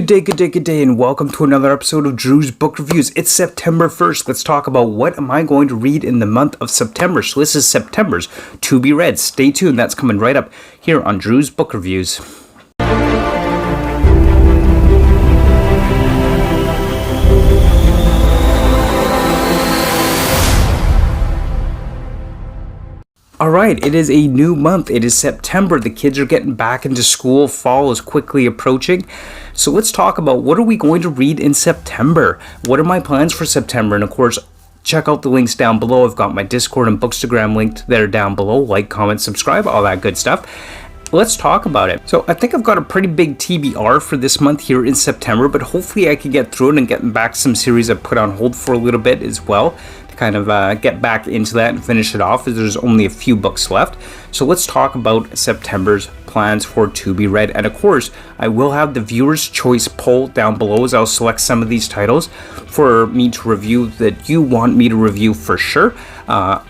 Good day, and welcome to another episode of Drew's Book Reviews. It's September 1st. Let's talk about what am I going to read in the month of September. So this is September's to be read. Stay tuned, that's coming right up here on Drew's Book Reviews. Alright, it is a new month. It is September. The kids are getting back into school. Fall is quickly approaching. So let's talk about what are we going to read in September? What are my plans for September? And of course, check out the links down below. I've got my Discord and Bookstagram linked there down below. Like, comment, subscribe, all that good stuff. Let's talk about it. So I think I've got a pretty big TBR for this month here in September, but hopefully I can get through it and get back some series I put on hold for a little bit as well. Kind of get back into that and finish it off, as there's only a few books left. So let's talk about September's plans for to be read. And of course, I will have the viewer's choice poll down below as I'll select some of these titles for me to review that you want me to review for sure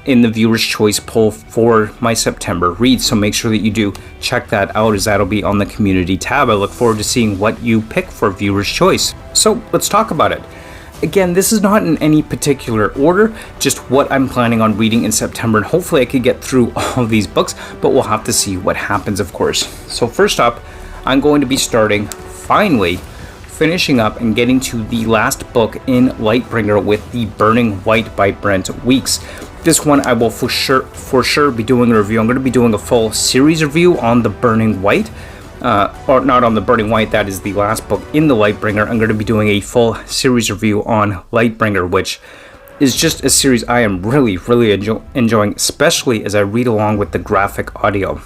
in the viewer's choice poll for my September read. So make sure that you do check that out, as that'll be on the community tab. I look forward to seeing what you pick for viewer's choice. So let's talk about it. Again, this is not in any particular order, just what I'm planning on reading in September, and hopefully I could get through all of these books, but we'll have to see what happens, of course. So first up, I'm going to be finishing up and getting to the last book in Lightbringer with The Burning White by Brent Weeks. This one I will for sure be doing a review. I'm going to be doing a full series review on The Burning White. Or not on The Burning White, that is the last book in the Lightbringer. I'm going to be doing a full series review on Lightbringer, which is just a series I am really enjoying, especially as I read along with the graphic audio.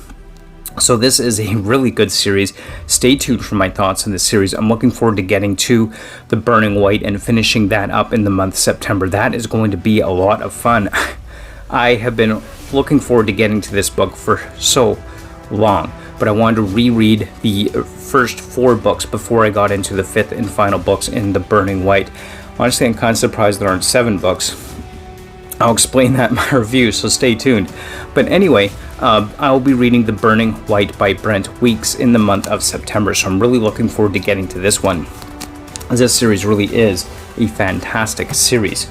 So this is a really good series. Stay tuned for my thoughts on this series. I'm looking forward to getting to The Burning White and finishing that up in the month of September. That is going to be a lot of fun. I have been looking forward to getting to this book for so long, but I wanted to reread the first 4 books before I got into the 5th and final books in The Burning White. Honestly, I'm kind of surprised there aren't 7 books. I'll explain that in my review, so stay tuned. But anyway, I'll be reading The Burning White by Brent Weeks in the month of September, so I'm really looking forward to getting to this one, as this series really is a fantastic series.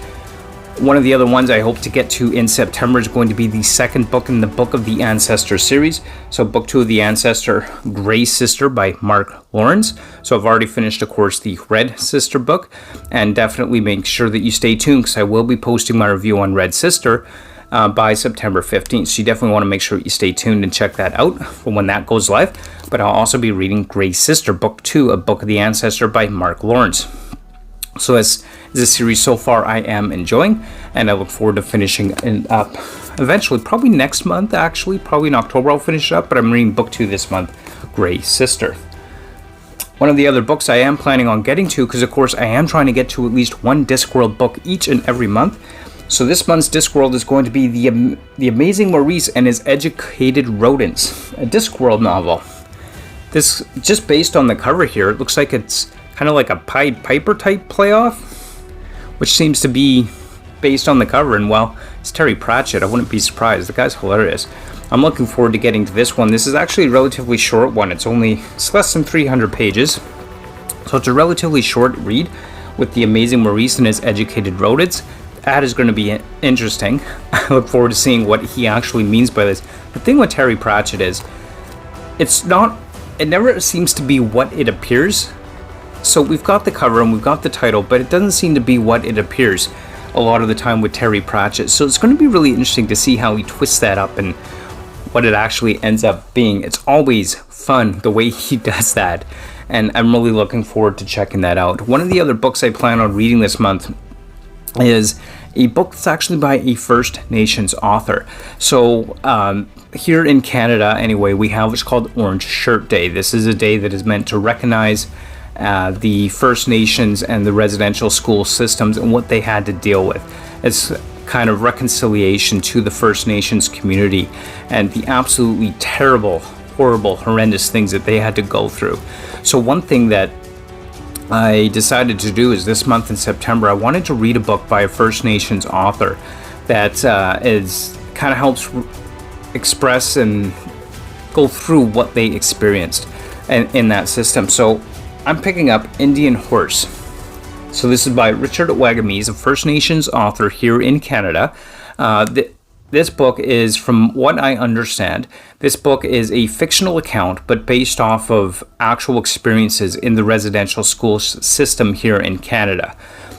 One of the other ones I hope to get to in September is going to be the second book in the Book of the Ancestor series. So book 2 of the Ancestor, Grey Sister by Mark Lawrence. So I've already finished, of course, the Red Sister book, and definitely make sure that you stay tuned, because I will be posting my review on Red Sister by September 15th. So you definitely want to make sure you stay tuned and check that out for when that goes live. But I'll also be reading Grey Sister, book 2 of Book of the Ancestor by Mark Lawrence. So as a series so far I am enjoying, and I look forward to finishing it up eventually, probably next month actually, probably in October I'll finish it up, but I'm reading book 2 this month, Grey Sister. One of the other books I am planning on getting to, because of course I am trying to get to at least one Discworld book each and every month. So this month's Discworld is going to be the Amazing Maurice and His Educated Rodents, a Discworld novel. This, just based on the cover here, it looks like it's kind of like a Pied Piper type playoff, which seems to be based on the cover. And well, it's Terry Pratchett, I wouldn't be surprised. The guy's hilarious. I'm looking forward to getting to this one. This is actually a relatively short one. It's less than 300 pages. So it's a relatively short read with The Amazing Maurice and His Educated Rodents. That is going to be interesting. I look forward to seeing what he actually means by this. The thing with Terry Pratchett is, it never seems to be what it appears. So we've got the cover and we've got the title, but it doesn't seem to be what it appears a lot of the time with Terry Pratchett. So it's going to be really interesting to see how he twists that up and what it actually ends up being. It's always fun the way he does that, and I'm really looking forward to checking that out. One of the other books I plan on reading this month is a book that's actually by a First Nations author. So here in Canada anyway, we have what's called Orange Shirt Day. This is a day that is meant to recognize the First Nations and the residential school systems and what they had to deal with. It's kind of reconciliation to the First Nations community and the absolutely terrible, horrible, horrendous things that they had to go through. So one thing that I decided to do is this month in September, I wanted to read a book by a First Nations author that kind of helps express and go through what they experienced in that system. So I'm picking up Indian Horse. So this is by Richard Wagamese, a First Nations author here in Canada. This book is, from what I understand, this book is a fictional account, but based off of actual experiences in the residential school system here in Canada.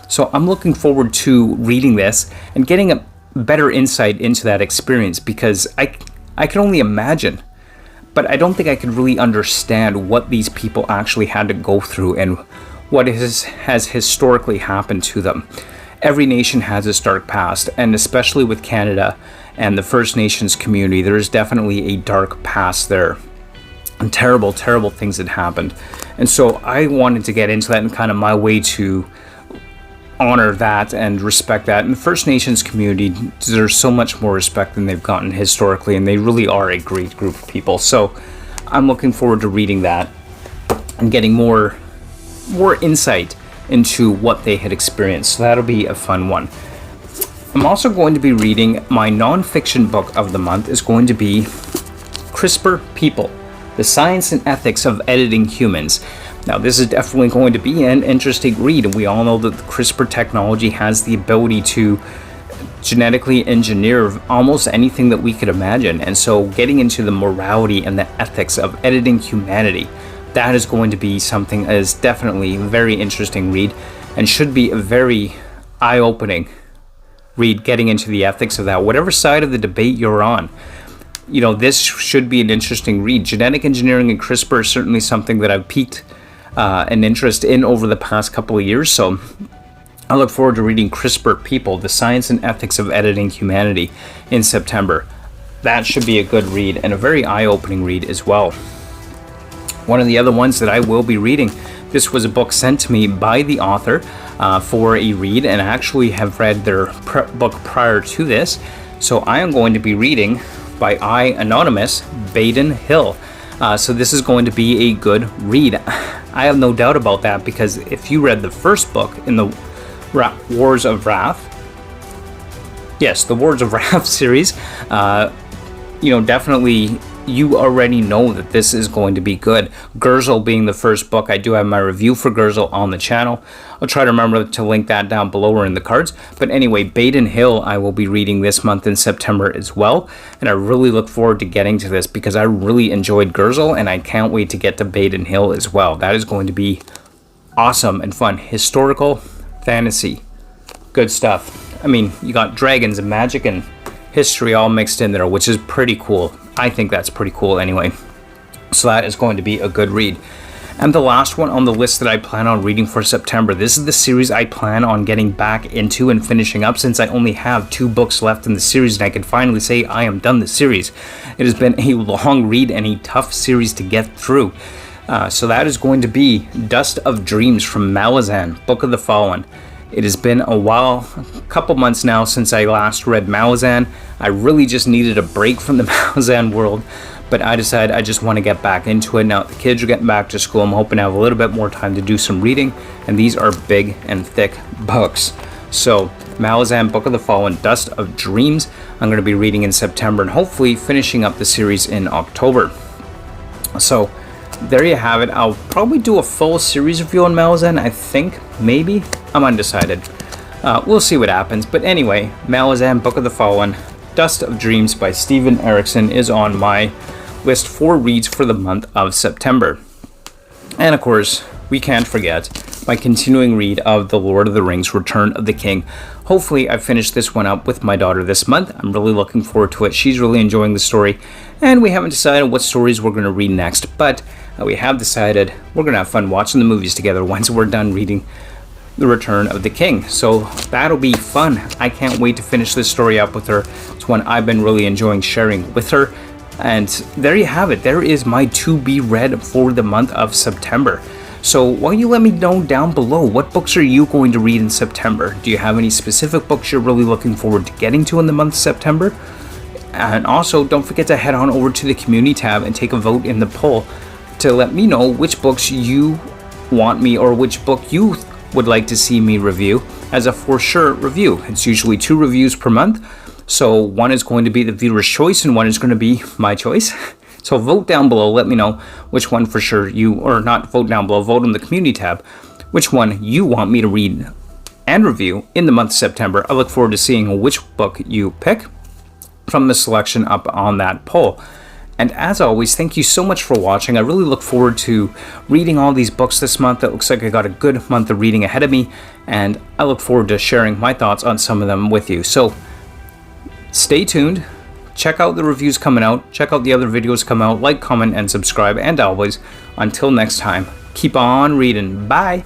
So I'm looking forward to reading this and getting a better insight into that experience, because I can only imagine, but I don't think I could really understand what these people actually had to go through and what has historically happened to them. Every nation has its dark past, and especially with Canada and the First Nations community, there is definitely a dark past there. And terrible, terrible things had happened. And so I wanted to get into that, and kind of my way to honor that and respect that. And the First Nations community deserves so much more respect than they've gotten historically, and they really are a great group of people. So I'm looking forward to reading that and getting more insight into what they had experienced. So that'll be a fun one. I'm also going to be reading, my non-fiction book of the month is going to be CRISPR People, The Science and Ethics of Editing Humans. Now, this is definitely going to be an interesting read, and we all know that the CRISPR technology has the ability to genetically engineer almost anything that we could imagine. And so getting into the morality and the ethics of editing humanity, that is going to be something that is definitely a very interesting read, and should be a very eye-opening read, getting into the ethics of that. Whatever side of the debate you're on, this should be an interesting read. Genetic engineering and CRISPR is certainly something that I've piqued an interest in over the past couple of years. So I look forward to reading CRISPR People, The Science and Ethics of Editing Humanity in September. That should be a good read, and a very eye-opening read as well. One of the other ones that I will be reading, this was a book sent to me by the author for a read, and I actually have read their book prior to this. So I am going to be reading by Anonymous, Baden Hill. So this is going to be a good read. I have no doubt about that, because if you read the first book in the Wars of Wrath, yes, the Wars of Wrath series, definitely you already know that this is going to be good. Gurzel being the first book, I do have my review for Gurzel on the channel. I'll try to remember to link that down below or in the cards. But anyway, Baden Hill I will be reading this month in September as well. And I really look forward to getting to this, because I really enjoyed Gurzel, and I can't wait to get to Baden Hill as well. That is going to be awesome and fun. Historical fantasy. Good stuff. I mean, you got dragons and magic and history all mixed in there, which is pretty cool. I think that's pretty cool anyway. So that is going to be a good read. And the last one on the list that I plan on reading for September, this is the series I plan on getting back into and finishing up, since I only have 2 books left in the series, and I can finally say I am done the series. It has been a long read and a tough series to get through. So that is going to be Dust of Dreams from Malazan, Book of the Fallen. It has been a while, a couple months now, since I last read Malazan. I really just needed a break from the Malazan world, but I decided I just want to get back into it. Now the kids are getting back to school, I'm hoping to have a little bit more time to do some reading, and these are big and thick books. So Malazan, Book of the Fallen, Dust of Dreams, I'm going to be reading in September, and hopefully finishing up the series in October. So there you have it. I'll probably do a full series review on Malazan, I think, maybe. I'm undecided. We'll see what happens. But anyway, Malazan, Book of the Fallen, Dust of Dreams by Steven Erikson is on my list for reads for the month of September. And of course, we can't forget my continuing read of The Lord of the Rings, Return of the King. Hopefully I finished this one up with my daughter this month. I'm really looking forward to it. She's really enjoying the story, and we haven't decided what stories we're going to read next, but we have decided we're going to have fun watching the movies together once we're done reading The Return of the King. So that'll be fun. I can't wait to finish this story up with her. It's one I've been really enjoying sharing with her. And there you have it. There is my to be read for the month of September. So why don't you let me know down below, what books are you going to read in September? Do you have any specific books you're really looking forward to getting to in the month of September? And also, don't forget to head on over to the community tab and take a vote in the poll to let me know which books you want me, or which book you would like to see me review as a for sure review. It's usually 2 reviews per month. So one is going to be the viewer's choice and one is going to be my choice. So vote down below, let me know which one for sure you, or not vote down below, vote in the community tab, which one you want me to read and review in the month of September. I look forward to seeing which book you pick from the selection up on that poll. And as always, thank you so much for watching. I really look forward to reading all these books this month. It looks like I got a good month of reading ahead of me, and I look forward to sharing my thoughts on some of them with you. So stay tuned. Check out the reviews coming out. Check out the other videos coming out. Like, comment, and subscribe. And always, until next time, keep on reading. Bye.